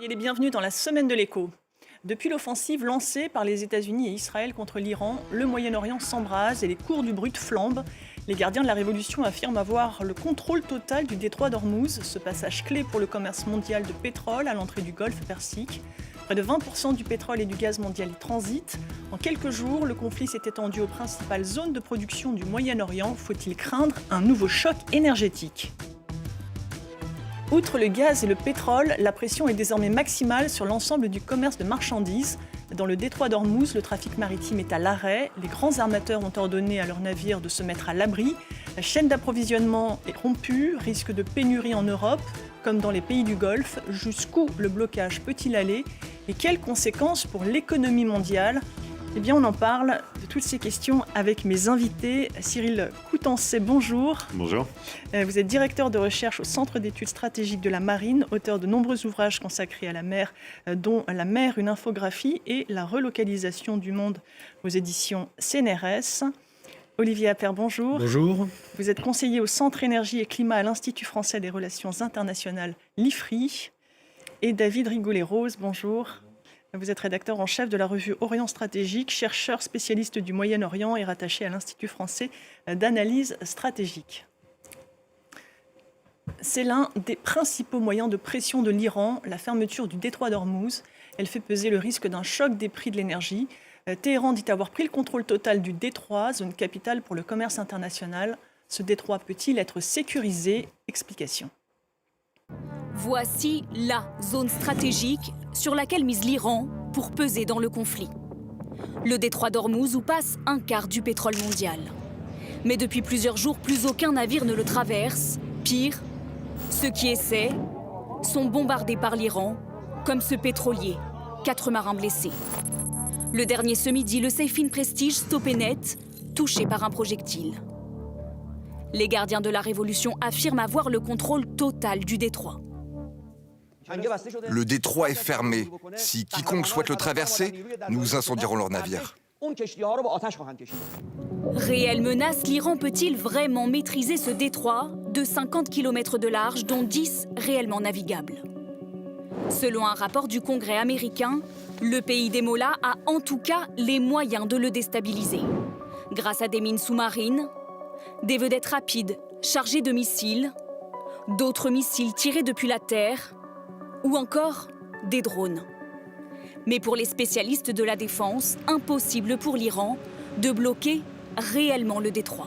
Soyez les bienvenus dans la semaine de l'écho. Depuis l'offensive lancée par les États-Unis et Israël contre l'Iran, le Moyen-Orient s'embrase et les cours du brut flambent. Les gardiens de la révolution affirment avoir le contrôle total du détroit d'Ormuz, ce passage clé pour le commerce mondial de pétrole à l'entrée du Golfe Persique. Près de 20% du pétrole et du gaz mondial y transitent. En quelques jours, le conflit s'est étendu aux principales zones de production du Moyen-Orient. Faut-il craindre un nouveau choc énergétique ? Outre le gaz et le pétrole, la pression est désormais maximale sur l'ensemble du commerce de marchandises. Dans le détroit d'Ormuz, le trafic maritime est à l'arrêt. Les grands armateurs ont ordonné à leurs navires de se mettre à l'abri. La chaîne d'approvisionnement est rompue, risque de pénurie en Europe, comme dans les pays du Golfe. Jusqu'où le blocage peut-il aller et quelles conséquences pour l'économie mondiale ? Eh bien, on en parle de toutes ces questions avec mes invités. Cyril Coutancet, bonjour. Bonjour. Vous êtes directeur de recherche au Centre d'études stratégiques de la Marine, auteur de nombreux ouvrages consacrés à la mer, dont La mer, une infographie et La relocalisation du monde aux éditions CNRS. Olivier Appert, bonjour. Bonjour. Vous êtes conseiller au Centre énergie et climat à l'Institut français des relations internationales, l'IFRI. Et David Rigoulet-Rose, bonjour. Vous êtes rédacteur en chef de la revue Orient Stratégique, chercheur spécialiste du Moyen-Orient et rattaché à l'Institut français d'analyse stratégique. C'est l'un des principaux moyens de pression de l'Iran, la fermeture du détroit d'Ormuz. Elle fait peser le risque d'un choc des prix de l'énergie. Téhéran dit avoir pris le contrôle total du détroit, zone capitale pour le commerce international. Ce détroit peut-il être sécurisé ? Explication. Voici la zone stratégique sur laquelle mise l'Iran pour peser dans le conflit. Le détroit d'Ormuz où passe un quart du pétrole mondial. Mais depuis plusieurs jours, plus aucun navire ne le traverse. Pire, ceux qui essaient sont bombardés par l'Iran, comme ce pétrolier, 4 marins blessés. Le dernier ce midi, le Seyfin Prestige stoppé net, touché par un projectile. Les gardiens de la Révolution affirment avoir le contrôle total du détroit. Le détroit est fermé. Si quiconque souhaite le traverser, nous incendierons leur navire. Réelle menace, l'Iran peut-il vraiment maîtriser ce détroit de 50 km de large, dont 10 réellement navigables ? Selon un rapport du Congrès américain, le pays des mollahs a en tout cas les moyens de le déstabiliser. Grâce à des mines sous-marines, des vedettes rapides chargées de missiles, d'autres missiles tirés depuis la terre, ou encore des drones. Mais pour les spécialistes de la défense, impossible pour l'Iran de bloquer réellement le détroit.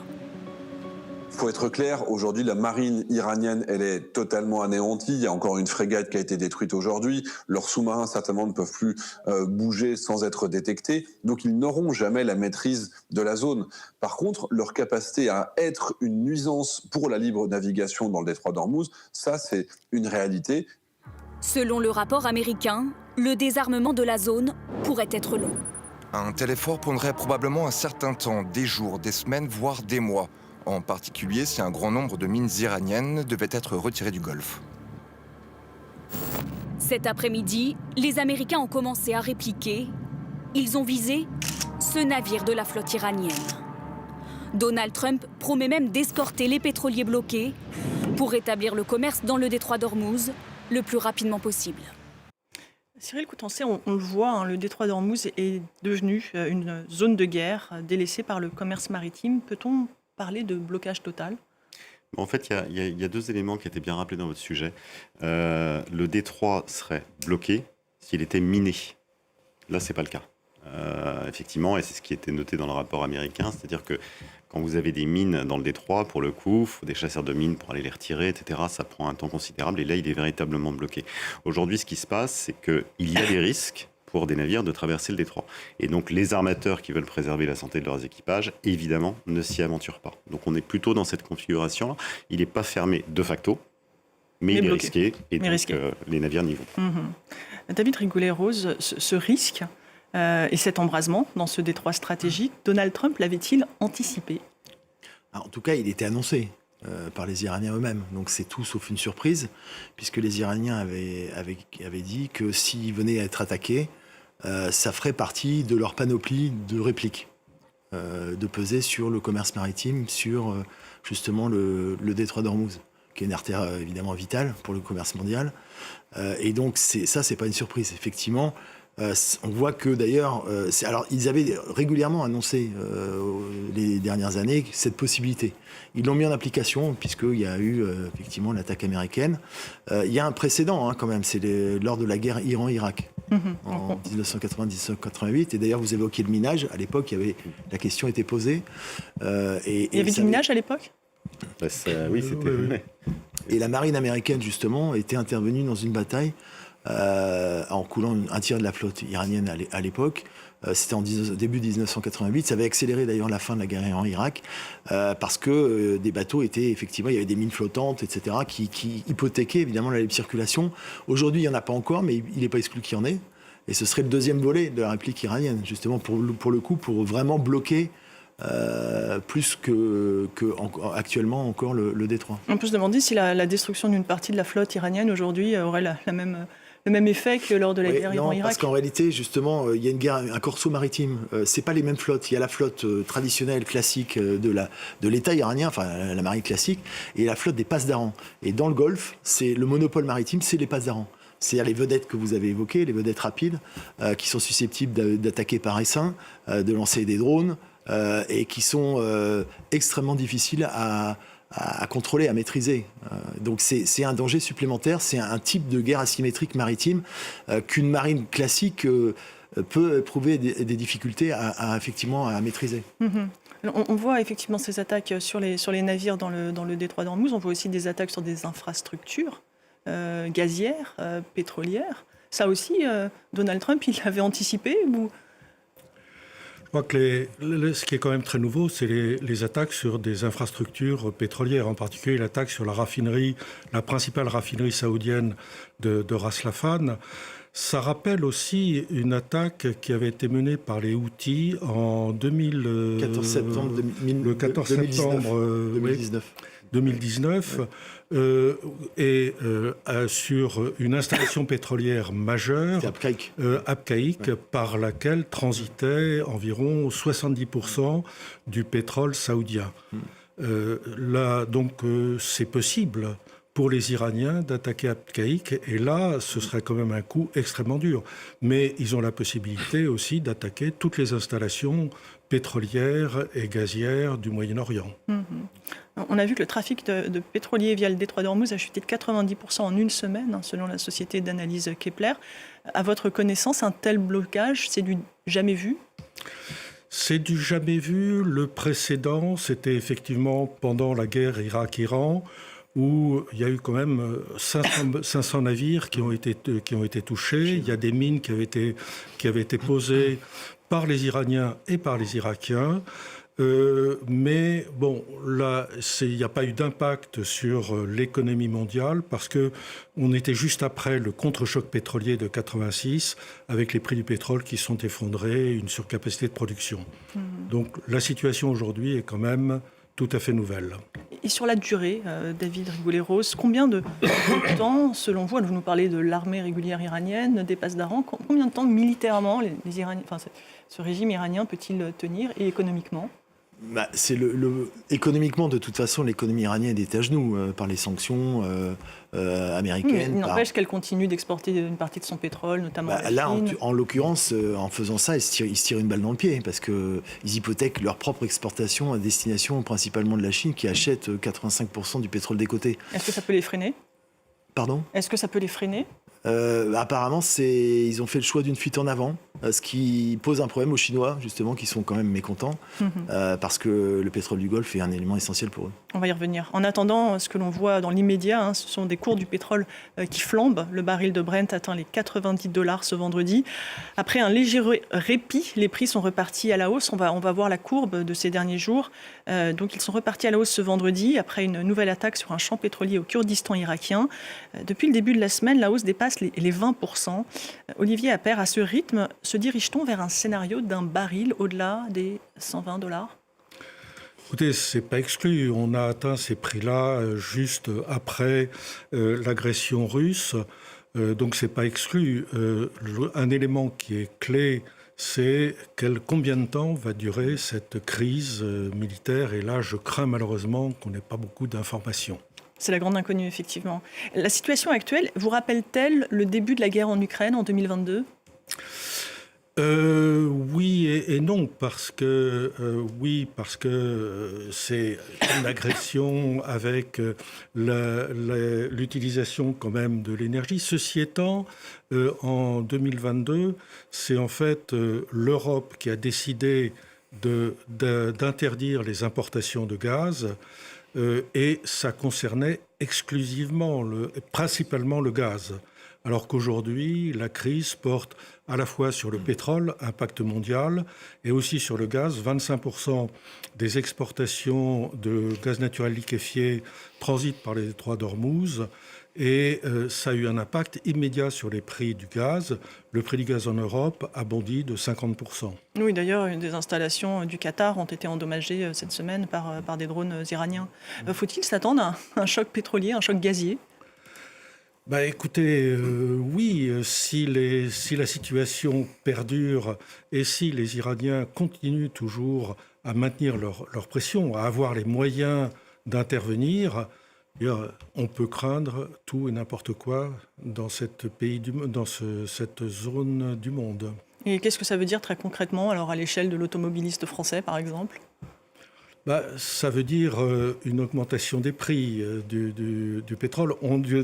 Il faut être clair, aujourd'hui la marine iranienne, elle est totalement anéantie. Il y a encore une frégate qui a été détruite aujourd'hui. Leurs sous-marins certainement ne peuvent plus bouger sans être détectés. Donc ils n'auront jamais la maîtrise de la zone. Par contre, leur capacité à être une nuisance pour la libre navigation dans le détroit d'Ormuz, ça c'est une réalité. Selon le rapport américain, le désarmement de la zone pourrait être long. Un tel effort prendrait probablement un certain temps, des jours, des semaines, voire des mois. En particulier si un grand nombre de mines iraniennes devaient être retirées du Golfe. Cet après-midi, les Américains ont commencé à répliquer. Ils ont visé ce navire de la flotte iranienne. Donald Trump promet même d'escorter les pétroliers bloqués pour rétablir le commerce dans le détroit d'Ormuz le plus rapidement possible. Cyril Coutancet, on le voit, le détroit d'Ormuz est devenu une zone de guerre délaissée par le commerce maritime. Peut-on parler de blocage total ? En fait, il y a deux éléments qui étaient bien rappelés dans votre sujet. Le détroit serait bloqué s'il était miné. Là, ce n'est pas le cas. Effectivement, et c'est ce qui était noté dans le rapport américain, c'est-à-dire que quand vous avez des mines dans le détroit, pour le coup, il faut des chasseurs de mines pour aller les retirer, etc. Ça prend un temps considérable et là, il est véritablement bloqué. Aujourd'hui, ce qui se passe, c'est qu'il y a des risques pour des navires de traverser le détroit. Et donc, les armateurs qui veulent préserver la santé de leurs équipages, évidemment, ne s'y aventurent pas. Donc, on est plutôt dans cette configuration-là. Il n'est pas fermé de facto, mais il est risqué. Et donc, les navires n'y vont pas. David Rigoulet-Rose, ce risque et cet embrasement dans ce détroit stratégique, Donald Trump l'avait-il anticipé ? En tout cas, il était annoncé par les Iraniens eux-mêmes. Donc c'est tout sauf une surprise, puisque les Iraniens avaient dit que s'ils venaient à être attaqués, ça ferait partie de leur panoplie de répliques, de peser sur le commerce maritime, sur justement le détroit d'Ormuz. qui est une artère évidemment vitale pour le commerce mondial. Et donc c'est pas une surprise. Effectivement, on voit que d'ailleurs, alors ils avaient régulièrement annoncé les dernières années cette possibilité. Ils l'ont mis en application puisqu'il y a eu effectivement l'attaque américaine. Il y a un précédent quand même, c'est lors de la guerre Iran-Irak. En 1990-1988. Et d'ailleurs, vous évoquiez le minage. À l'époque, la question était posée. Il y avait du minage à l'époque ? Oui, c'était... Et la marine américaine, justement, était intervenue dans une bataille en coulant un tiers de la flotte iranienne à l'époque. C'était en début 1988. Ça avait accéléré d'ailleurs la fin de la guerre en Irak parce que des bateaux étaient effectivement, il y avait des mines flottantes, etc., qui hypothéquaient évidemment la libre circulation. Aujourd'hui, il n'y en a pas encore, mais il n'est pas exclu qu'il y en ait. Et ce serait le deuxième volet de la réplique iranienne, justement pour le coup, pour vraiment bloquer plus que actuellement encore le détroit. On peut se demander si la destruction d'une partie de la flotte iranienne aujourd'hui aurait le même effet que lors de la guerre Iran-Irak. Non, parce qu'en réalité, justement, il y a une guerre, un corso maritime. C'est pas les mêmes flottes. Il y a la flotte traditionnelle, classique de l'État iranien, enfin la marine classique, et la flotte des passes d'Aran. Et dans le Golfe, c'est le monopole maritime, c'est les passes d'Aran. C'est-à-dire les vedettes que vous avez évoquées, les vedettes rapides, qui sont susceptibles d'attaquer par essaim, de lancer des drones, et qui sont extrêmement difficiles à contrôler, à maîtriser. Donc c'est un danger supplémentaire, c'est un type de guerre asymétrique maritime qu'une marine classique peut éprouver des difficultés effectivement à maîtriser. On voit effectivement ces attaques sur les navires dans le détroit d'Ormuz. On voit aussi des attaques sur des infrastructures gazières, pétrolières. Ça aussi, Donald Trump, il l'avait anticipé ou... Je crois que ce qui est quand même très nouveau, c'est les attaques sur des infrastructures pétrolières, en particulier l'attaque sur la principale raffinerie saoudienne de Ras Laffan. Ça rappelle aussi une attaque qui avait été menée par les Houthis en 14 septembre 2019. Sur une installation pétrolière majeure, Abqaiq, par laquelle transitait environ 70% du pétrole saoudien. C'est possible pour les Iraniens d'attaquer Abqaiq, et là, ce serait quand même un coup extrêmement dur. Mais ils ont la possibilité aussi d'attaquer toutes les installations pétrolières et gazières du Moyen-Orient. On a vu que le trafic de pétroliers via le détroit d'Ormuz a chuté de 90% en une semaine, selon la société d'analyse Kepler. À votre connaissance, un tel blocage, c'est du jamais vu ? C'est du jamais vu. Le précédent, c'était effectivement pendant la guerre Irak-Iran, où il y a eu quand même 500 navires qui ont été touchés. Il y a des mines qui avaient été posées par les Iraniens et par les Irakiens. Mais bon, là, il n'y a pas eu d'impact sur l'économie mondiale parce qu'on était juste après le contre-choc pétrolier de 86 avec les prix du pétrole qui sont effondrés, une surcapacité de production. Donc la situation aujourd'hui est quand même tout à fait nouvelle. Et sur la durée, David Rigoulet-Rose, combien de temps, selon vous, vous nous parlez de l'armée régulière iranienne, des passes d'Aran, combien de temps militairement les Iraniens, ce régime iranien peut-il tenir et économiquement ? Économiquement, de toute façon, l'économie iranienne est à genoux par les sanctions américaines. Il n'empêche qu'elle continue d'exporter une partie de son pétrole, notamment à la là, Chine. en l'occurrence, en faisant ça, ils se tirent une balle dans le pied parce qu'ils hypothèquent leur propre exportation à destination principalement de la Chine qui achète 85% du pétrole des côtés. Est-ce que ça peut les freiner ? Pardon ? Est-ce que ça peut les freiner ? Apparemment, ils ont fait le choix d'une fuite en avant, ce qui pose un problème aux Chinois, justement, qui sont quand même mécontents, parce que le pétrole du Golfe est un élément essentiel pour eux. On va y revenir. En attendant, ce que l'on voit dans l'immédiat, ce sont des cours du pétrole qui flambent. Le baril de Brent atteint les $90 ce vendredi. Après un léger répit, les prix sont repartis à la hausse. On va voir la courbe de ces derniers jours. Donc ils sont repartis à la hausse ce vendredi, après une nouvelle attaque sur un champ pétrolier au Kurdistan irakien. Depuis le début de la semaine, la hausse dépasse les 20%. Olivier Appert, à ce rythme, se dirige-t-on vers un scénario d'un baril au-delà des $120 ? Écoutez, c'est pas exclu. On a atteint ces prix-là juste après l'agression russe. Donc c'est pas exclu. Un élément qui est clé, c'est combien de temps va durer cette crise militaire. Et là, je crains malheureusement qu'on n'ait pas beaucoup d'informations. C'est la grande inconnue, effectivement. La situation actuelle vous rappelle-t-elle le début de la guerre en Ukraine en 2022 ? Oui et non, parce que c'est une agression avec l'utilisation quand même de l'énergie. Ceci étant, en 2022, c'est en fait l'Europe qui a décidé d'interdire les importations de gaz, et ça concernait principalement le gaz. Alors qu'aujourd'hui, la crise porte à la fois sur le pétrole, impact mondial, et aussi sur le gaz. 25% des exportations de gaz naturel liquéfié transitent par les détroits d'Ormuz, et ça a eu un impact immédiat sur les prix du gaz. Le prix du gaz en Europe a bondi de 50%. Oui, d'ailleurs, des installations du Qatar ont été endommagées cette semaine par des drones iraniens. Faut-il s'attendre à un choc pétrolier, un choc gazier ? Écoutez, oui, si la situation perdure et si les Iraniens continuent toujours à maintenir leur pression, à avoir les moyens d'intervenir, on peut craindre tout et n'importe quoi dans cette zone du monde. Et qu'est-ce que ça veut dire très concrètement, alors à l'échelle de l'automobiliste français, par exemple ? Ça veut dire une augmentation des prix du pétrole,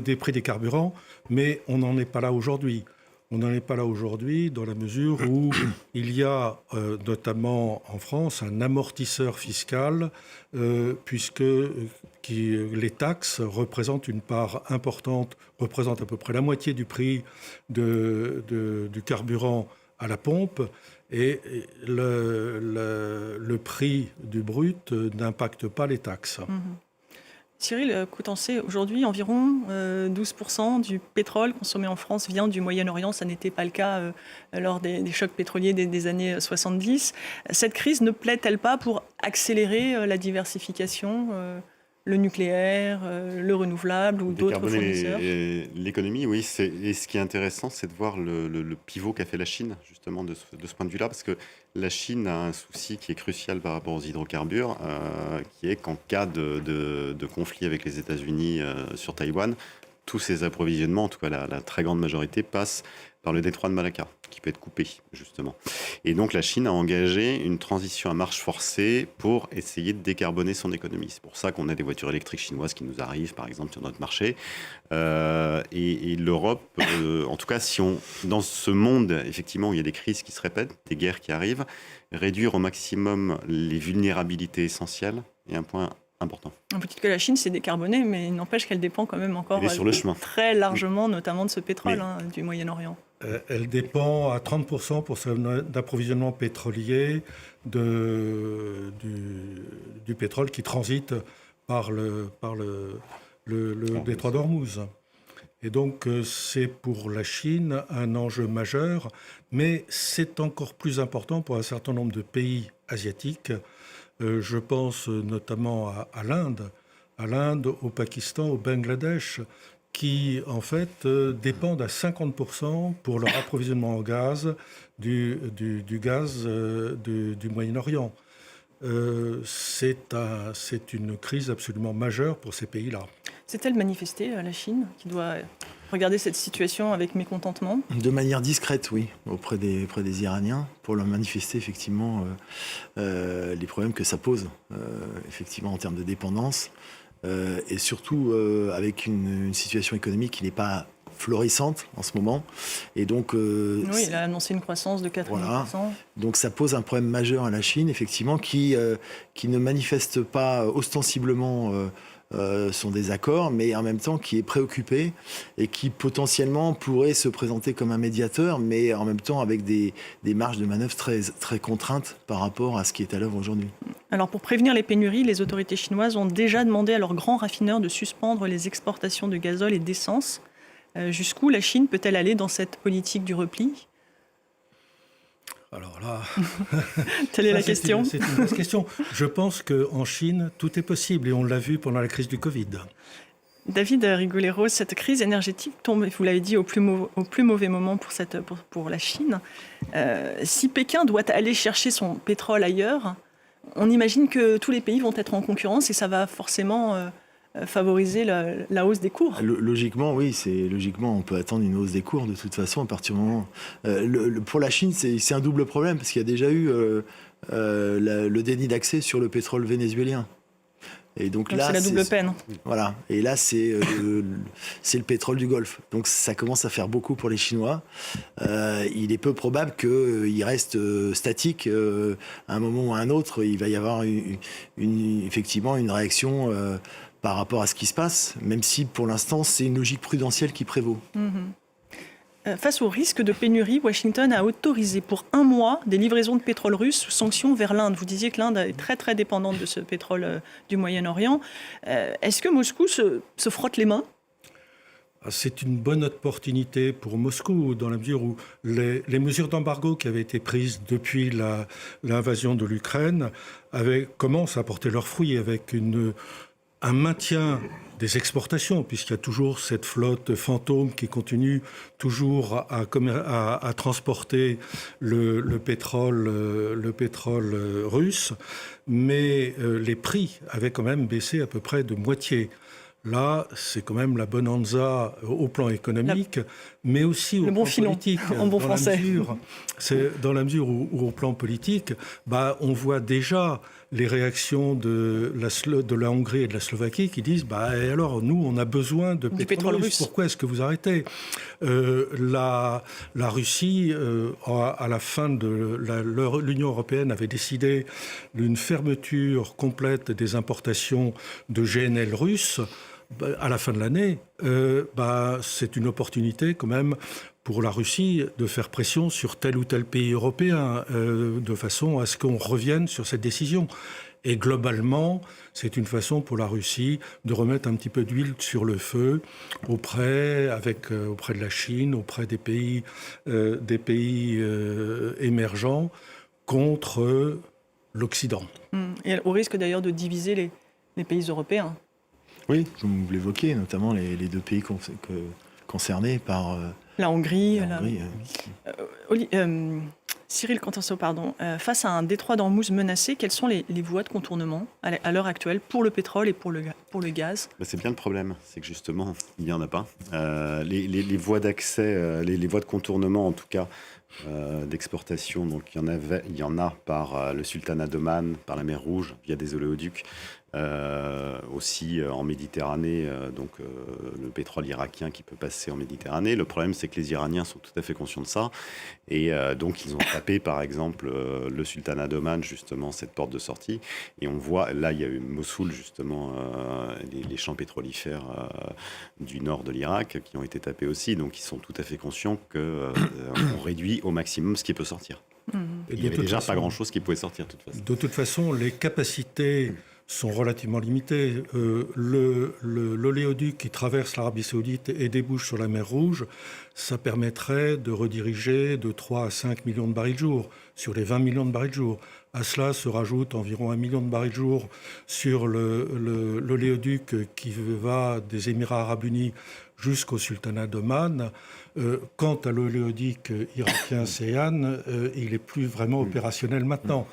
des prix des carburants, mais on n'en est pas là aujourd'hui. On n'en est pas là aujourd'hui dans la mesure où il y a, notamment en France, un amortisseur fiscal, puisque les taxes représentent une part importante, représentent à peu près la moitié du prix du carburant à la pompe. Et le prix du brut n'impacte pas les taxes. Cyril Coutancé, aujourd'hui, environ 12% du pétrole consommé en France vient du Moyen-Orient. Ça n'était pas le cas lors des chocs pétroliers des années 70. Cette crise ne plaît-elle pas pour accélérer la diversification, le nucléaire, le renouvelable ou d'autres fournisseurs ? L'économie, oui. Et ce qui est intéressant, c'est de voir le pivot qu'a fait la Chine, justement, de ce point de vue-là, parce que la Chine a un souci qui est crucial par rapport aux hydrocarbures, qui est qu'en cas de conflit avec les États-Unis sur Taïwan, tous ces approvisionnements, en tout cas la très grande majorité, passent par le détroit de Malacca, qui peut être coupé, justement. Et donc la Chine a engagé une transition à marche forcée pour essayer de décarboner son économie. C'est pour ça qu'on a des voitures électriques chinoises qui nous arrivent, par exemple, sur notre marché. Et l'Europe, en tout cas, dans ce monde, effectivement, où il y a des crises qui se répètent, des guerres qui arrivent, réduire au maximum les vulnérabilités essentielles est un point important. Vous dites que la Chine s'est décarbonée, mais il n'empêche qu'elle dépend quand même encore sur le chemin. Très largement, notamment de ce pétrole du Moyen-Orient. Elle dépend à 30% pour son approvisionnement pétrolier du pétrole qui transite par le détroit d'Ormuz. Et donc c'est pour la Chine un enjeu majeur, mais c'est encore plus important pour un certain nombre de pays asiatiques. Je pense notamment à l'Inde, au Pakistan, au Bangladesh, qui en fait dépendent à 50% pour leur approvisionnement en gaz du gaz du Moyen-Orient. C'est une crise absolument majeure pour ces pays-là. S'est-elle manifestée, la Chine, qui doit regarder cette situation avec mécontentement ? De manière discrète, oui, auprès des Iraniens, pour leur manifester effectivement les problèmes que ça pose, effectivement en termes de dépendance, et surtout avec une situation économique qui n'est pas florissante en ce moment. Et donc, oui, il a annoncé une croissance de 4%. Voilà. Donc ça pose un problème majeur à la Chine, effectivement, qui ne manifeste pas ostensiblement son désaccord, mais en même temps qui est préoccupé et qui potentiellement pourrait se présenter comme un médiateur, mais en même temps avec des marges de manœuvre très, très contraintes par rapport à ce qui est à l'œuvre aujourd'hui. Alors pour prévenir les pénuries, les autorités chinoises ont déjà demandé à leurs grands raffineurs de suspendre les exportations de gazole et d'essence. Jusqu'où la Chine peut-elle aller dans cette politique du repli ? Alors là, telle est la question. C'est une grosse question. Je pense qu'en Chine, tout est possible et on l'a vu pendant la crise du Covid. David Rigolero, cette crise énergétique tombe, vous l'avez dit, au plus mauvais moment pour la Chine. Si Pékin doit aller chercher son pétrole ailleurs, on imagine que tous les pays vont être en concurrence et ça va forcément favoriser la hausse des cours. Logiquement, oui, logiquement, on peut attendre une hausse des cours de toute façon à partir du moment. Pour la Chine, c'est un double problème parce qu'il y a déjà eu le déni d'accès sur le pétrole vénézuélien. Et donc là, c'est la double peine. Voilà. Et là, c'est le pétrole du Golfe. Donc ça commence à faire beaucoup pour les Chinois. Il est peu probable qu'il reste statique. À un moment ou à un autre, il va y avoir effectivement une réaction par rapport à ce qui se passe, même si pour l'instant, c'est une logique prudentielle qui prévaut. Face au risque de pénurie, Washington a autorisé pour 1 mois des livraisons de pétrole russe sous sanctions vers l'Inde. Vous disiez que l'Inde est très très dépendante de ce pétrole du Moyen-Orient. Est-ce que Moscou se frotte les mains ? C'est une bonne opportunité pour Moscou, dans la mesure où les mesures d'embargo qui avaient été prises depuis l'invasion de l'Ukraine commencent à porter leurs fruits avec un maintien des exportations, puisqu'il y a toujours cette flotte fantôme qui continue toujours à transporter le pétrole russe, mais les prix avaient quand même baissé à peu près de moitié. Là, c'est quand même la bonanza au plan économique, mais aussi au plan politique. En bon français. Dans la mesure où au plan politique, on voit déjà les réactions de la Hongrie et de la Slovaquie qui disent et alors, nous, on a besoin de pétrole russe. Pourquoi est-ce que vous arrêtez la Russie, à la fin de l'Union européenne, avait décidé d'une fermeture complète des importations de GNL russes. À la fin de l'année, c'est une opportunité quand même pour la Russie de faire pression sur tel ou tel pays européen, de façon à ce qu'on revienne sur cette décision. Et globalement, c'est une façon pour la Russie de remettre un petit peu d'huile sur le feu auprès de la Chine, auprès des pays émergents contre l'Occident. Et au risque d'ailleurs de diviser les pays européens. Oui, vous l'évoquez, notamment les 2 pays concernés par... la Hongrie. Hongrie. Cyril Contenceau, face à un détroit d'Ormuz menacé, quelles sont les voies de contournement à l'heure actuelle pour le pétrole et pour le gaz ? C'est bien le problème, c'est que justement, il n'y en a pas. Les voies d'accès, les voies de contournement en tout cas, d'exportation, donc il y en a par le sultanat d'Oman, par la mer Rouge, via des oléoducs. Aussi en Méditerranée, le pétrole irakien qui peut passer en Méditerranée. Le problème, c'est que les Iraniens sont tout à fait conscients de ça. Et donc, ils ont tapé, par exemple, le sultanat d'Oman, justement, cette porte de sortie. Et on voit, là, il y a eu Mossoul, justement, les champs pétrolifères du nord de l'Irak qui ont été tapés aussi. Donc, ils sont tout à fait conscients qu'on réduit au maximum ce qui peut sortir. Il n'y avait déjà pas grand-chose qui pouvait sortir, de toute façon. De toute façon, les capacités sont relativement limitées. L'oléoduc qui traverse l'Arabie Saoudite et débouche sur la mer Rouge, ça permettrait de rediriger de 3 à 5 millions de barils jour sur les 20 millions de barils jour. À cela se rajoute environ 1 million de barils jour sur l'oléoduc qui va des Émirats arabes unis jusqu'au sultanat d'Oman. Quant à l'oléoduc irakien Ceyhan, il n'est plus vraiment opérationnel maintenant.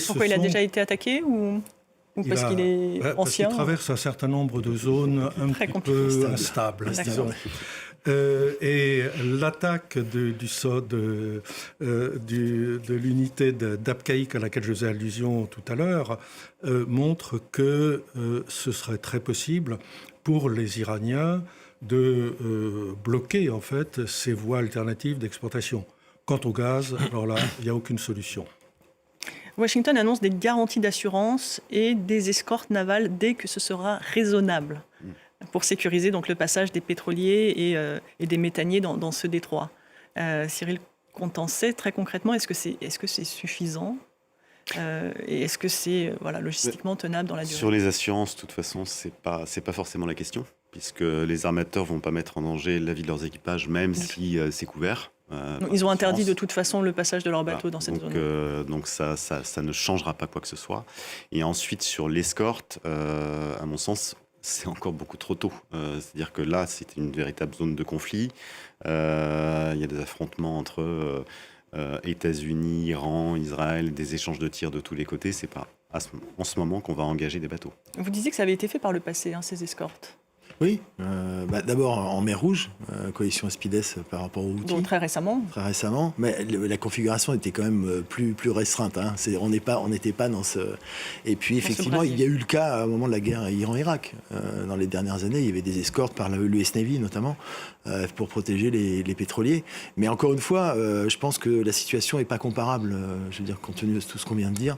Pourquoi il a déjà été attaqué ou parce qu'il est ancien? Parce qu'il traverse un certain nombre de zones un petit peu instables, disons. Et l'attaque de l'unité d'Abqaiq à laquelle je faisais allusion tout à l'heure montre que ce serait très possible pour les Iraniens de bloquer en fait ces voies alternatives d'exportation. Quant au gaz, alors là, il n'y a aucune solution. Washington annonce des garanties d'assurance et des escortes navales dès que ce sera raisonnable pour sécuriser donc le passage des pétroliers et des méthaniers dans ce détroit. Cyril Contenceau, très concrètement, est-ce que c'est suffisant et est-ce que c'est logistiquement tenable dans la durée? Sur les assurances, de toute façon, c'est pas forcément la question, puisque les armateurs vont pas mettre en danger la vie de leurs équipages, même si c'est couvert. Ils ont interdit de toute façon le passage de leurs bateaux dans cette zone. Donc ça ne changera pas quoi que ce soit. Et ensuite, sur l'escorte, à mon sens, c'est encore beaucoup trop tôt. C'est-à-dire que là, c'est une véritable zone de conflit. Il y a des affrontements entre États-Unis, Iran, Israël, des échanges de tirs de tous les côtés. C'est pas en ce moment qu'on va engager des bateaux. Vous disiez que ça avait été fait par le passé, ces escortes. Oui, d'abord en mer Rouge, coalition Aspides par rapport aux Houthis. Donc très récemment. Très récemment, mais la configuration était quand même plus restreinte. Hein. On n'était pas dans ce... Et puis effectivement, il y a eu le cas à un moment de la guerre Iran-Irak. Dans les dernières années, il y avait des escortes par l'US Navy notamment, pour protéger les pétroliers. Mais encore une fois, je pense que la situation n'est pas comparable. Je veux dire, compte tenu de tout ce qu'on vient de dire,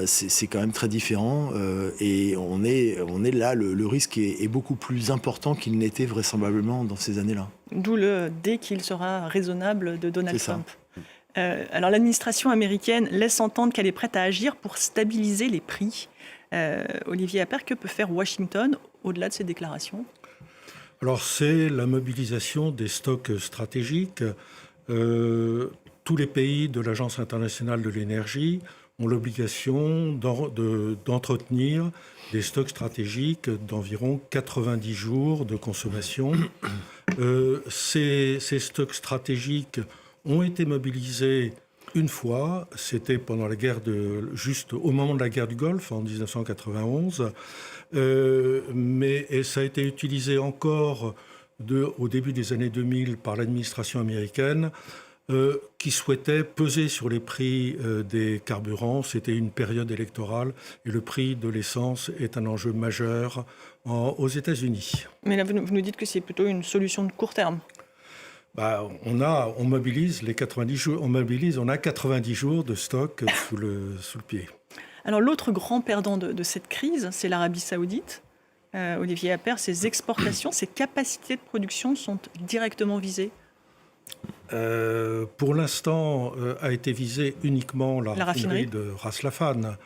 c'est quand même très différent. Et on est là, le risque est beaucoup plus important qu'il n'était vraisemblablement dans ces années-là. D'où le « dès qu'il sera raisonnable » de Donald Trump. Alors l'administration américaine laisse entendre qu'elle est prête à agir pour stabiliser les prix. Olivier Appert, que peut faire Washington au-delà de ces déclarations ? Alors c'est la mobilisation des stocks stratégiques. Tous les pays de l'Agence internationale de l'énergie ont l'obligation d'entretenir des stocks stratégiques d'environ 90 jours de consommation. Ces stocks stratégiques ont été mobilisés une fois, c'était pendant la guerre juste au moment de la guerre du Golfe en 1991, et ça a été utilisé encore au début des années 2000 par l'administration américaine, qui souhaitait peser sur les prix des carburants. C'était une période électorale et le prix de l'essence est un enjeu majeur aux États-Unis. Mais là, vous nous dites que c'est plutôt une solution de court terme. On mobilise les 90 jours. On a 90 jours de stock sous le pied. Alors l'autre grand perdant de cette crise, c'est l'Arabie Saoudite. Olivier Appert, ses exportations, ses capacités de production sont directement visées. Pour l'instant, a été visée uniquement la raffinerie de Ras Laffan.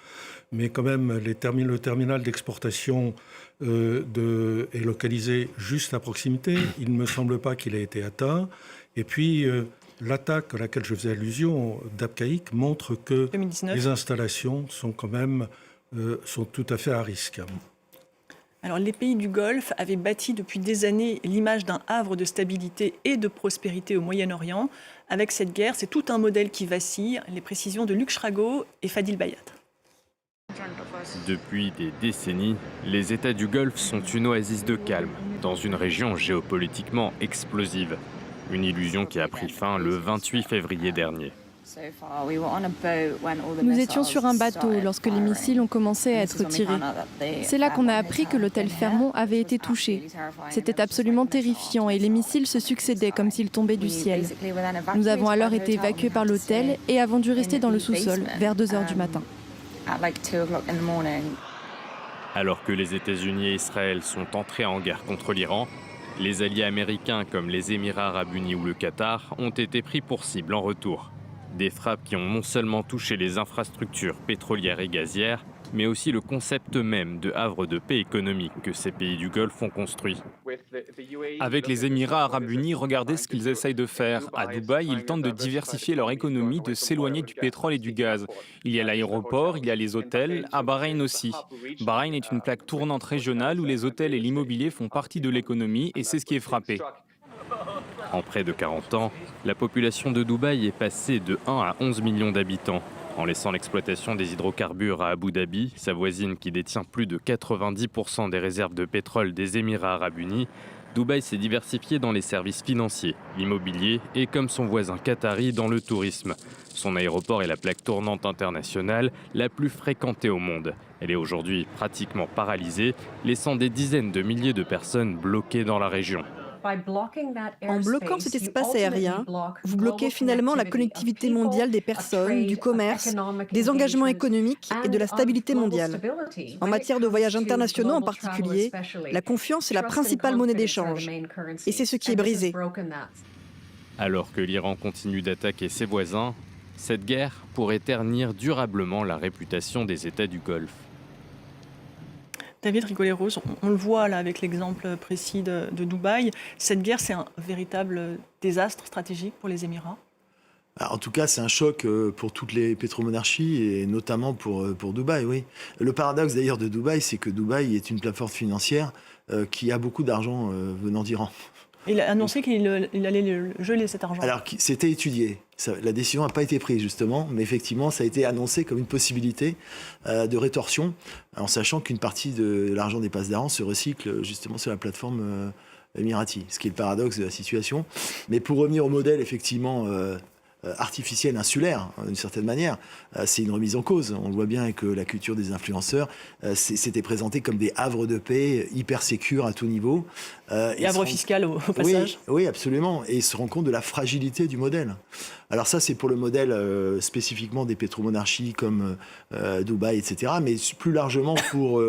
Mais quand même, le terminal d'exportation est localisé juste à proximité. Il ne me semble pas qu'il ait été atteint. Et puis, l'attaque à laquelle je faisais allusion d'Abqaiq montre que 2019. Les installations sont quand même sont tout à fait à risque. Alors, les pays du Golfe avaient bâti depuis des années l'image d'un havre de stabilité et de prospérité au Moyen-Orient. Avec cette guerre, c'est tout un modèle qui vacille. Les précisions de Luc Schrago et Fadil Bayat. Depuis des décennies, les États du Golfe sont une oasis de calme, dans une région géopolitiquement explosive. Une illusion qui a pris fin le 28 février dernier. Nous étions sur un bateau lorsque les missiles ont commencé à être tirés. C'est là qu'on a appris que l'hôtel Fairmont avait été touché. C'était absolument terrifiant et les missiles se succédaient comme s'ils tombaient du ciel. Nous avons alors été évacués par l'hôtel et avons dû rester dans le sous-sol vers 2 heures du matin. Alors que les États-Unis et Israël sont entrés en guerre contre l'Iran, les alliés américains comme les Émirats arabes unis ou le Qatar ont été pris pour cible en retour. Des frappes qui ont non seulement touché les infrastructures pétrolières et gazières, mais aussi le concept même de havre de paix économique que ces pays du Golfe ont construit. Avec les Émirats arabes unis, regardez ce qu'ils essayent de faire. À Dubaï, ils tentent de diversifier leur économie, de s'éloigner du pétrole et du gaz. Il y a l'aéroport, il y a les hôtels, à Bahreïn aussi. Bahreïn est une plaque tournante régionale où les hôtels et l'immobilier font partie de l'économie et c'est ce qui est frappé. En près de 40 ans, la population de Dubaï est passée de 1 à 11 millions d'habitants. En laissant l'exploitation des hydrocarbures à Abu Dhabi, sa voisine qui détient plus de 90% des réserves de pétrole des Émirats arabes unis, Dubaï s'est diversifié dans les services financiers, l'immobilier et, comme son voisin qatari, dans le tourisme. Son aéroport est la plaque tournante internationale la plus fréquentée au monde. Elle est aujourd'hui pratiquement paralysée, laissant des dizaines de milliers de personnes bloquées dans la région. En bloquant cet espace aérien, vous bloquez finalement la connectivité mondiale des personnes, du commerce, des engagements économiques et de la stabilité mondiale. En matière de voyages internationaux en particulier, la confiance est la principale monnaie d'échange. Et c'est ce qui est brisé. Alors que l'Iran continue d'attaquer ses voisins, cette guerre pourrait ternir durablement la réputation des États du Golfe. David Rigoleros, on le voit là avec l'exemple précis de Dubaï. Cette guerre, c'est un véritable désastre stratégique pour les Émirats. En tout cas, c'est un choc pour toutes les pétromonarchies et notamment pour Dubaï, oui. Le paradoxe d'ailleurs de Dubaï, c'est que Dubaï est une plateforme financière qui a beaucoup d'argent venant d'Iran. Il a annoncé qu'il allait geler cet argent. Alors, c'était étudié. La décision n'a pas été prise, justement, mais effectivement, ça a été annoncé comme une possibilité de rétorsion, en sachant qu'une partie de l'argent des passes d'argent se recycle justement sur la plateforme Emirati, ce qui est le paradoxe de la situation. Mais pour revenir au modèle, effectivement, artificielle, insulaire, d'une certaine manière, c'est une remise en cause. On voit bien que la culture des influenceurs s'était présentée comme des havres de paix, hyper sécures à tout niveau. Et havre fiscal au passage. Oui, absolument. Et ils se rendent compte de la fragilité du modèle. Alors ça, c'est pour le modèle spécifiquement des pétromonarchies comme Dubaï, etc. Mais plus largement pour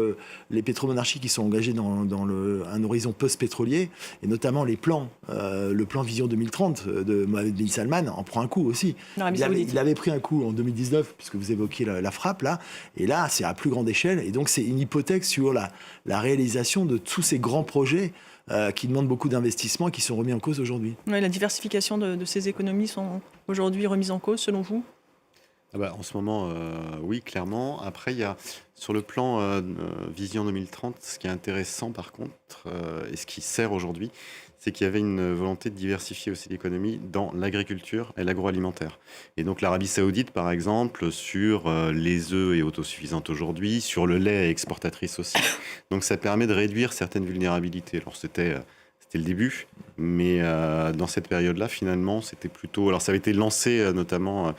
les pétromonarchies qui sont engagées dans un horizon post-pétrolier, et notamment les plans. Le plan Vision 2030 de Mohamed bin Salman en prend un coup aussi. Il avait pris un coup en 2019, puisque vous évoquiez la frappe, là. Et là, c'est à plus grande échelle. Et donc, c'est une hypothèque sur la réalisation de tous ces grands projets qui demandent beaucoup d'investissements et qui sont remis en cause aujourd'hui. Ouais, la diversification de ces économies sont aujourd'hui remises en cause, selon vous ? En ce moment, oui, clairement. Après, il y a, sur le plan Vision 2030, ce qui est intéressant par contre, et ce qui sert aujourd'hui, c'est qu'il y avait une volonté de diversifier aussi l'économie dans l'agriculture et l'agroalimentaire. Et donc l'Arabie Saoudite, par exemple, sur les œufs est autosuffisante aujourd'hui, sur le lait est exportatrice aussi. Donc ça permet de réduire certaines vulnérabilités. Alors c'était le début, mais dans cette période-là, finalement, c'était plutôt... Alors ça avait été lancé notamment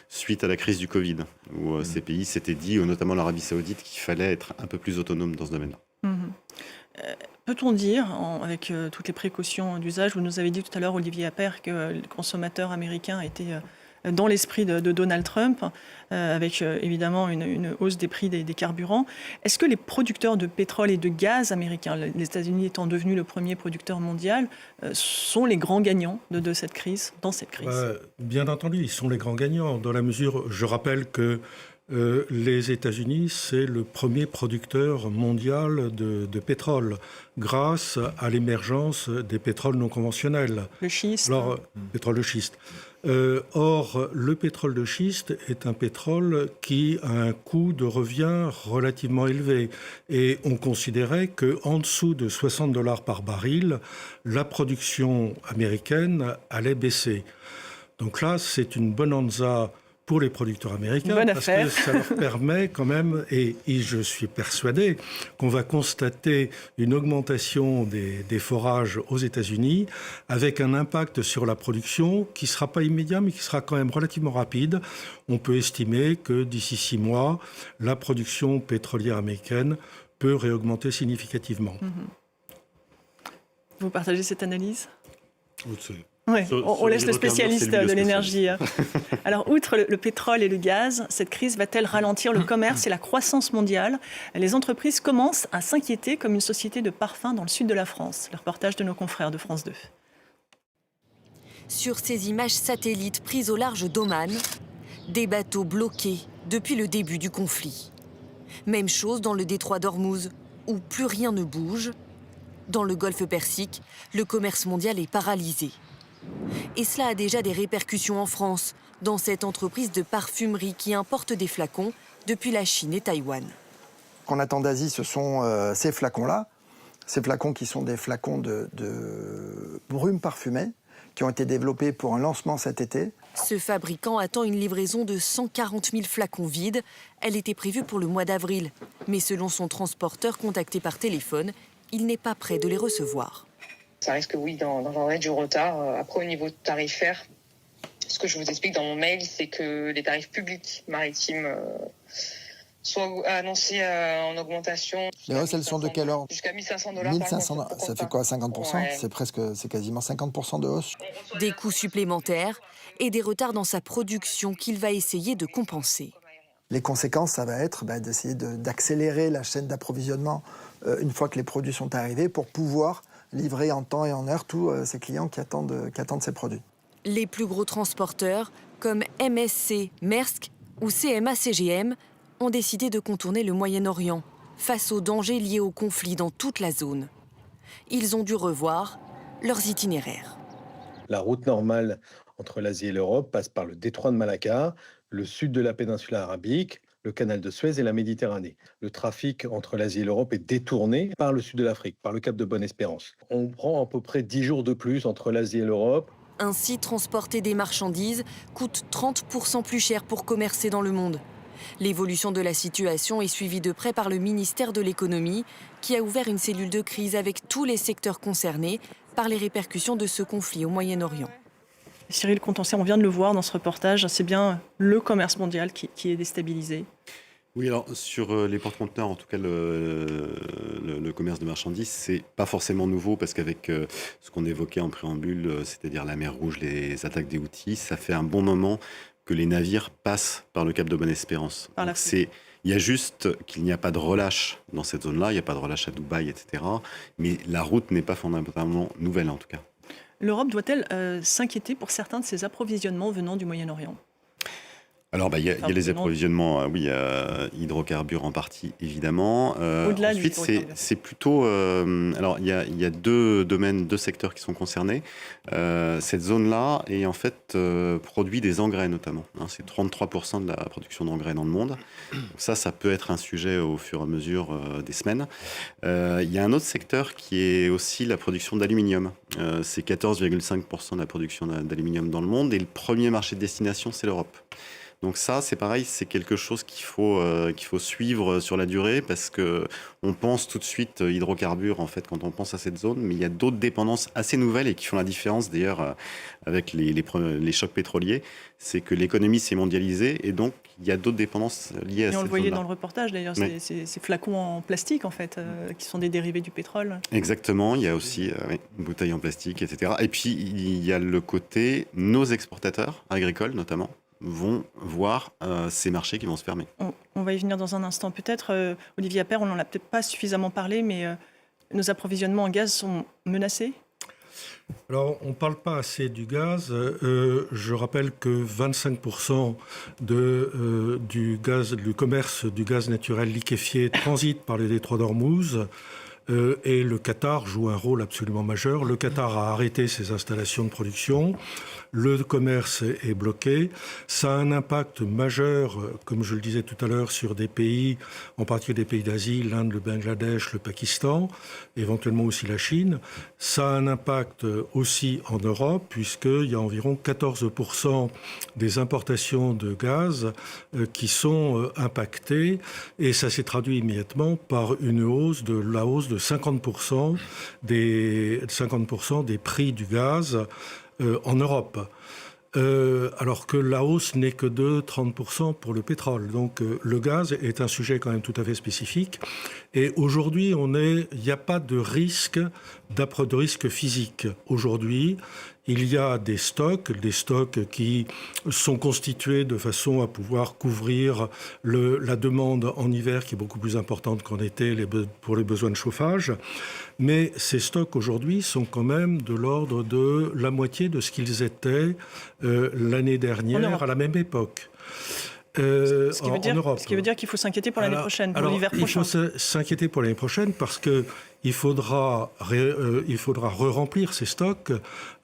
suite à la crise du Covid, où ces pays s'étaient dit, notamment l'Arabie Saoudite, qu'il fallait être un peu plus autonome dans ce domaine-là. Peut-on dire, avec toutes les précautions d'usage, vous nous avez dit tout à l'heure, Olivier Appert, que le consommateur américain était dans l'esprit de Donald Trump, avec évidemment une hausse des prix des carburants. Est-ce que les producteurs de pétrole et de gaz américains, les États-Unis étant devenus le premier producteur mondial, sont les grands gagnants de cette crise, dans cette crise ? Bien entendu, ils sont les grands gagnants, dans la mesure, je rappelle que les États-Unis, c'est le premier producteur mondial de pétrole, grâce à l'émergence des pétroles non conventionnels. Le schiste. Alors, pétrole de schiste. Or, le pétrole de schiste est un pétrole qui a un coût de revient relativement élevé. Et on considérait qu'en dessous de $60 par baril, la production américaine allait baisser. Donc là, c'est une bonanza pour les producteurs américains, parce que ça leur permet quand même, et je suis persuadé qu'on va constater une augmentation des forages aux États-Unis, avec un impact sur la production qui ne sera pas immédiat, mais qui sera quand même relativement rapide. On peut estimer que d'ici 6 mois, la production pétrolière américaine peut réaugmenter significativement. Vous partagez cette analyse ? Ouais, on laisse le spécialiste de l'énergie. Alors, outre le pétrole et le gaz, cette crise va-t-elle ralentir le commerce et la croissance mondiale ? Les entreprises commencent à s'inquiéter, comme une société de parfums dans le sud de la France. Le reportage de nos confrères de France 2. Sur ces images satellites prises au large d'Oman, des bateaux bloqués depuis le début du conflit. Même chose dans le détroit d'Ormuz, où plus rien ne bouge. Dans le golfe Persique, le commerce mondial est paralysé. Et cela a déjà des répercussions en France, dans cette entreprise de parfumerie qui importe des flacons depuis la Chine et Taïwan. Ce qu'on attend d'Asie, ce sont ces flacons-là. Ces flacons qui sont des flacons de brume parfumée, qui ont été développés pour un lancement cet été. Ce fabricant attend une livraison de 140 000 flacons vides. Elle était prévue pour le mois d'avril. Mais selon son transporteur contacté par téléphone, il n'est pas prêt de les recevoir. Ça risque, oui, d'engendrer du retard. Après, au niveau tarifaire, ce que je vous explique dans mon mail, c'est que les tarifs publics maritimes sont annoncés en augmentation. Les hausses, elles sont de quel ordre ? Jusqu'à $1 500. 1500, ça fait quoi, 50% ? Ouais. C'est quasiment 50% de hausse. Des coûts supplémentaires et des retards dans sa production qu'il va essayer de compenser. Les conséquences, ça va être d'essayer d'accélérer la chaîne d'approvisionnement une fois que les produits sont arrivés pour pouvoir livrer en temps et en heure tous ces clients qui attendent ces produits. Les plus gros transporteurs, comme MSC, Maersk ou CMA-CGM, ont décidé de contourner le Moyen-Orient face aux dangers liés au conflit dans toute la zone. Ils ont dû revoir leurs itinéraires. La route normale entre l'Asie et l'Europe passe par le détroit de Malacca, le sud de la péninsule arabique, le canal de Suez et la Méditerranée. Le trafic entre l'Asie et l'Europe est détourné par le sud de l'Afrique, par le cap de Bonne-Espérance. On prend à peu près 10 jours de plus entre l'Asie et l'Europe. Ainsi, transporter des marchandises coûte 30% plus cher pour commercer dans le monde. L'évolution de la situation est suivie de près par le ministère de l'économie, qui a ouvert une cellule de crise avec tous les secteurs concernés par les répercussions de ce conflit au Moyen-Orient. Cyril Contencet, on vient de le voir dans ce reportage, c'est bien le commerce mondial qui est déstabilisé. Oui, alors sur les porte-conteneurs, en tout cas le commerce de marchandises, c'est pas forcément nouveau parce qu'avec ce qu'on évoquait en préambule, c'est-à-dire la mer Rouge, les attaques des Houthis, ça fait un bon moment que les navires passent par le cap de Bonne-Espérance. Il y a juste qu'il n'y a pas de relâche dans cette zone-là, il n'y a pas de relâche à Dubaï, etc. Mais la route n'est pas fondamentalement nouvelle en tout cas. L'Europe doit-elle s'inquiéter pour certains de ses approvisionnements venant du Moyen-Orient ? Alors, il y a les approvisionnements, hydrocarbures en partie, évidemment. Au-delà ensuite, c'est plutôt... alors, il y a deux secteurs qui sont concernés. Cette zone-là est en fait produit des engrais, notamment. C'est 33% de la production d'engrais dans le monde. Donc ça peut être un sujet au fur et à mesure des semaines. Il y a un autre secteur qui est aussi la production d'aluminium. C'est 14,5% de la production d'aluminium dans le monde. Et le premier marché de destination, c'est l'Europe. Donc ça, c'est pareil, c'est quelque chose qu'il faut suivre sur la durée parce qu'on pense tout de suite hydrocarbures en fait quand on pense à cette zone, mais il y a d'autres dépendances assez nouvelles et qui font la différence d'ailleurs avec les chocs pétroliers. C'est que l'économie s'est mondialisée et donc il y a d'autres dépendances liées à cette zone-là. Et on le voyait dans le reportage d'ailleurs, ces flacons en plastique en fait, qui sont des dérivés du pétrole. Exactement, il y a aussi une bouteille en plastique, etc. Et puis il y a le côté, nos exportateurs agricoles notamment, vont voir ces marchés qui vont se fermer. On va y venir dans un instant. Peut-être, Olivier Appert, on n'en a peut-être pas suffisamment parlé, mais nos approvisionnements en gaz sont menacés ? Alors, on ne parle pas assez du gaz. Je rappelle que 25% du commerce du gaz naturel liquéfié transite par le détroit d'Ormuz. Et le Qatar joue un rôle absolument majeur. Le Qatar a arrêté ses installations de production. Le commerce est bloqué. Ça a un impact majeur, comme je le disais tout à l'heure, sur des pays, en particulier des pays d'Asie, l'Inde, le Bangladesh, le Pakistan, éventuellement aussi la Chine. Ça a un impact aussi en Europe, puisqu'il y a environ 14% des importations de gaz qui sont impactées. Et ça s'est traduit immédiatement par la hausse de 50% des prix du gaz en Europe. Alors que la hausse n'est que de 30% pour le pétrole. Donc le gaz est un sujet quand même tout à fait spécifique. Et aujourd'hui, il n'y a pas de risque physique. Aujourd'hui, il y a des stocks qui sont constitués de façon à pouvoir couvrir la demande en hiver qui est beaucoup plus importante qu'en été pour les besoins de chauffage. Mais ces stocks aujourd'hui sont quand même de l'ordre de la moitié de ce qu'ils étaient l'année dernière à la même époque. Ce qui veut dire qu'il faut s'inquiéter pour l'année prochaine, pour l'hiver prochain. Il faut s'inquiéter pour l'année prochaine parce qu'il faudra re-remplir ces stocks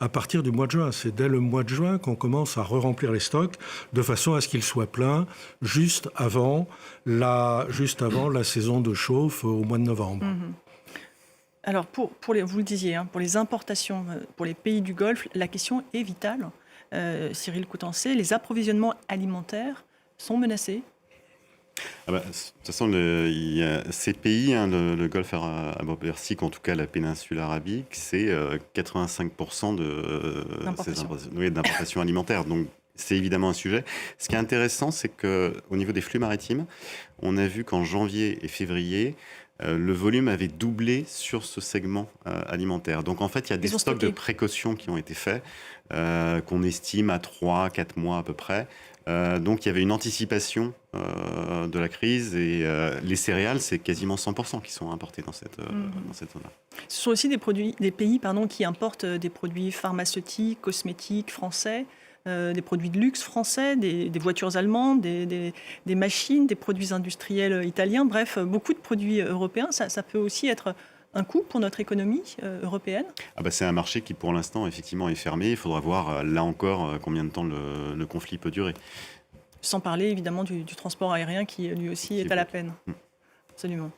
à partir du mois de juin. C'est dès le mois de juin qu'on commence à re-remplir les stocks de façon à ce qu'ils soient pleins juste avant la saison de chauffe au mois de novembre. Alors, vous le disiez, pour les importations, pour les pays du Golfe, la question est vitale. Cyril Contencet, les approvisionnements alimentaires sont menacés. De toute façon, il y a ces pays, le Golfe Arabe-Persique, en tout cas la péninsule arabique, c'est 85% d'importations alimentaires. Donc, c'est évidemment un sujet. Ce qui est intéressant, c'est qu'au niveau des flux maritimes, on a vu qu'en janvier et février, le volume avait doublé sur ce segment alimentaire. Donc en fait, il y a des stocks de précaution qui ont été faits, qu'on estime à 3-4 mois à peu près. Donc il y avait une anticipation de la crise et les céréales, c'est quasiment 100% qui sont importés dans cette zone-là. Ce sont aussi des pays qui importent des produits pharmaceutiques, cosmétiques français, des produits de luxe français, des voitures allemandes, des machines, des produits industriels italiens, bref, beaucoup de produits européens. Ça peut aussi être un coût pour notre économie européenne. C'est un marché qui, pour l'instant, effectivement, est fermé. Il faudra voir, là encore, combien de temps le conflit peut durer. Sans parler, évidemment, du transport aérien qui, lui aussi, est à la peine. Absolument.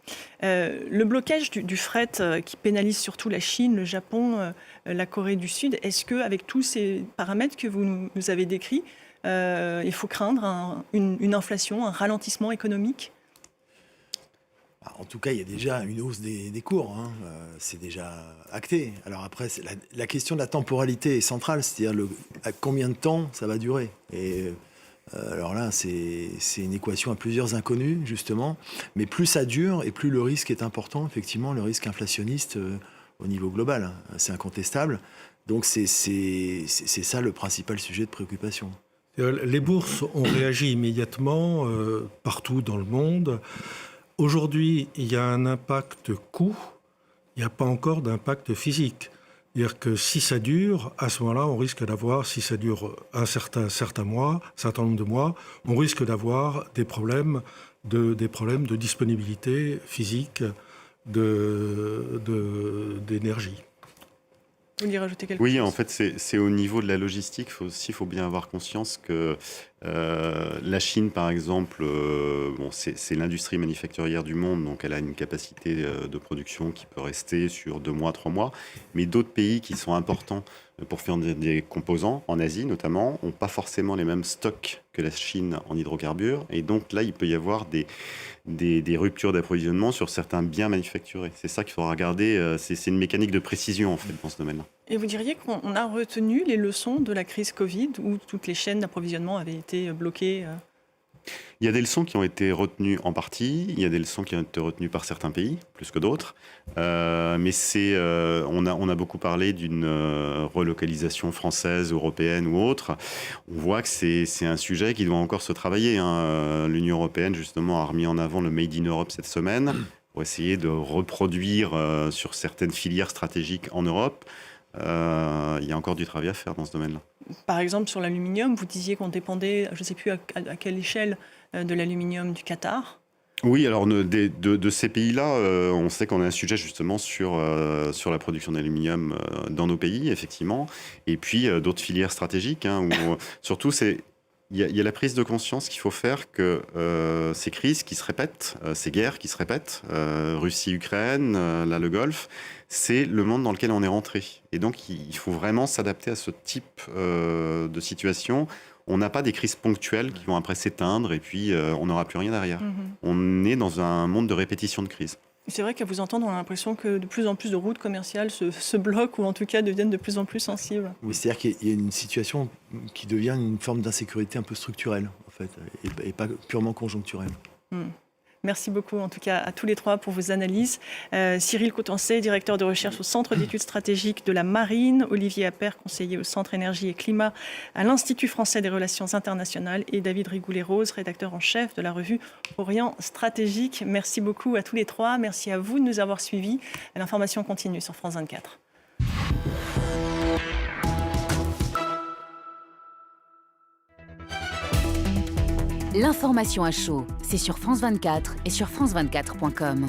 Le blocage du fret qui pénalise surtout la Chine, le Japon, la Corée du Sud, est-ce qu'avec tous ces paramètres que vous nous avez décrits, il faut craindre une inflation, un ralentissement économique ? En tout cas, il y a déjà une hausse des cours, hein. C'est déjà acté. Alors après, la question de la temporalité est centrale, c'est-à-dire à combien de temps ça va durer. Et alors là, c'est une équation à plusieurs inconnus, justement. Mais plus ça dure et plus le risque est important, effectivement, le risque inflationniste au niveau global. C'est incontestable. Donc c'est ça le principal sujet de préoccupation. Les bourses ont réagi immédiatement partout dans le monde. Aujourd'hui, il y a un impact coût, il n'y a pas encore d'impact physique. C'est-à-dire que si ça dure, à ce moment-là, on risque d'avoir, si ça dure un certain nombre de mois, on risque d'avoir des problèmes de disponibilité physique d'énergie. Vous voulez rajouter quelque chose ? Oui, en fait, c'est au niveau de la logistique. Il faut bien avoir conscience que la Chine, par exemple, c'est l'industrie manufacturière du monde, donc elle a une capacité de production qui peut rester sur 2 mois, 3 mois. Mais d'autres pays qui sont importants pour faire des composants, en Asie notamment, n'ont pas forcément les mêmes stocks que la Chine en hydrocarbures. Et donc là, il peut y avoir des ruptures d'approvisionnement sur certains biens manufacturés. C'est ça qu'il faudra regarder. C'est une mécanique de précision, en fait, dans ce domaine-là. Et vous diriez qu'on a retenu les leçons de la crise Covid, où toutes les chaînes d'approvisionnement avaient été bloquées Il y a des leçons qui ont été retenues en partie, il y a des leçons qui ont été retenues par certains pays, plus que d'autres. Mais on a beaucoup parlé d'une relocalisation française, européenne ou autre. On voit que c'est un sujet qui doit encore se travailler, hein. L'Union européenne, justement, a remis en avant le Made in Europe cette semaine pour essayer de reproduire sur certaines filières stratégiques en Europe. Il y a encore du travail à faire dans ce domaine-là. Par exemple, sur l'aluminium, vous disiez qu'on dépendait, je ne sais plus à quelle échelle, de l'aluminium du Qatar. Oui, alors de ces pays-là, on sait qu'on a un sujet justement sur la production d'aluminium dans nos pays, effectivement. Et puis d'autres filières stratégiques, hein, où surtout il y a la prise de conscience qu'il faut faire que ces crises qui se répètent, ces guerres qui se répètent, Russie-Ukraine, là le Golfe, c'est le monde dans lequel on est rentré. Et donc il faut vraiment s'adapter à ce type de situation. On n'a pas des crises ponctuelles qui vont après s'éteindre et puis on n'aura plus rien derrière. On est dans un monde de répétition de crises. C'est vrai qu'à vous entendre, on a l'impression que de plus en plus de routes commerciales se bloquent ou en tout cas deviennent de plus en plus sensibles. Oui, c'est-à-dire qu'il y a une situation qui devient une forme d'insécurité un peu structurelle, en fait, et pas purement conjoncturelle. Merci beaucoup, en tout cas, à tous les trois pour vos analyses. Cyril Coutancet, directeur de recherche au Centre d'études stratégiques de la Marine. Olivier Appert, conseiller au Centre Énergie et Climat à l'Institut français des relations internationales. Et David Rigoulet-Rose, rédacteur en chef de la revue Orient Stratégique. Merci beaucoup à tous les trois. Merci à vous de nous avoir suivis. L'information continue sur France 24. L'information à chaud, c'est sur France 24 et sur France24.com.